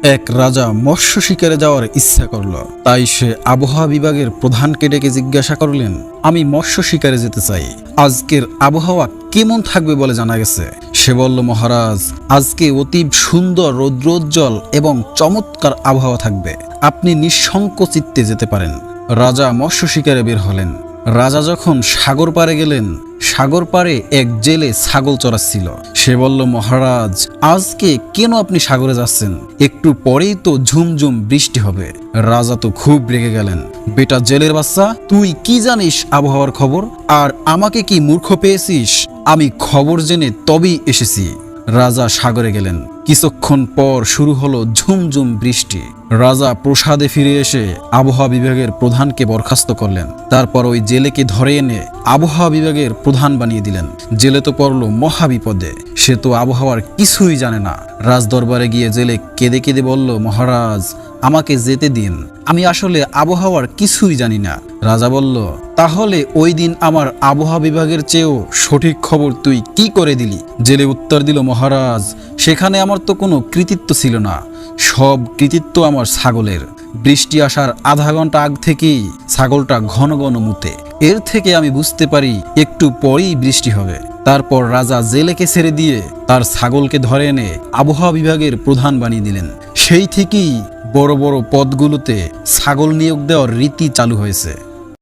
এক রাজা মৎস্য শিকারে যাওয়ার ইচ্ছা করল। তাই সে আবহাওয়া বিভাগের প্রধানকে ডেকে জিজ্ঞাসা করলেন, আমি মৎস্য শিকারে যেতে চাই, আজকের আবহাওয়া কেমন থাকবে বলে জানা গেছে? সে বলল, মহারাজ, আজকে অতি সুন্দর রৌদ্রোজ্জ্বল এবং চমৎকার আবহাওয়া থাকবে, আপনি নিঃশঙ্ক চিত্তে যেতে পারেন। রাজা মৎস্য শিকারে বের হলেন। রাজা যখন সাগর পাড়ে গেলেন, সাগর পাড়ে এক জেলে ছাগল চড়াচ্ছিল। সে বলল, মহারাজ, আজকে কেন আপনি সাগরে যাচ্ছেন? একটু পরেই তো ঝুমঝুম বৃষ্টি হবে। রাজা তো খুব রেগে গেলেন। বেটা জেলের বাচ্চা, তুই কি জানিস আবহাওয়ার খবর? আর আমাকে কি মূর্খ পেয়েছিস? আমি খবর জেনে তবেই এসেছি। রাজা সাগরে গেলেন। কিছুক্ষণ পর শুরু হলো ঝুমঝুম বৃষ্টি। রাজা প্রসাদে ফিরে এসে আবহাওয়া বিভাগের প্রধানকে বরখাস্ত করলেন। তারপর ওই জেলেকে ধরে এনে আবহাওয়া বিভাগের প্রধান বানিয়ে দিলেন। জেলে তো পড়ল মহাবিপদে, সে তো আবহাওয়ার কিছুই জানে না। রাজদরবারে গিয়ে জেলে কেঁদে কেঁদে বলল, মহারাজ, আমাকে যেতে দিন, আমি আসলে আবহাওয়ার কিছুই জানি না। রাজা বলল, তাহলে ওই দিন আমার আবহাওয়া বিভাগের চেয়েও সঠিক খবর তুই কি করে দিলি? জেলে উত্তর দিল, মহারাজ, সেখানে আমার তো কোনো কৃতিত্ব ছিল না, সব কৃতিত্ব আমার ছাগলের। বৃষ্টি আসার আধা ঘন্টা আগ থেকেই ছাগলটা ঘন ঘন মুতে, এর থেকে আমি বুঝতে পারি একটু পরেই বৃষ্টি হবে। তারপর রাজা জেলেকে ছেড়ে দিয়ে তার ছাগলকে ধরে এনে আবহাওয়া বিভাগের প্রধান বানিয়ে দিলেন। সেই থেকেই বড় বড় পদগুলোতে ছাগল নিয়োগ দেওয়ার রীতি চালু হয়েছে।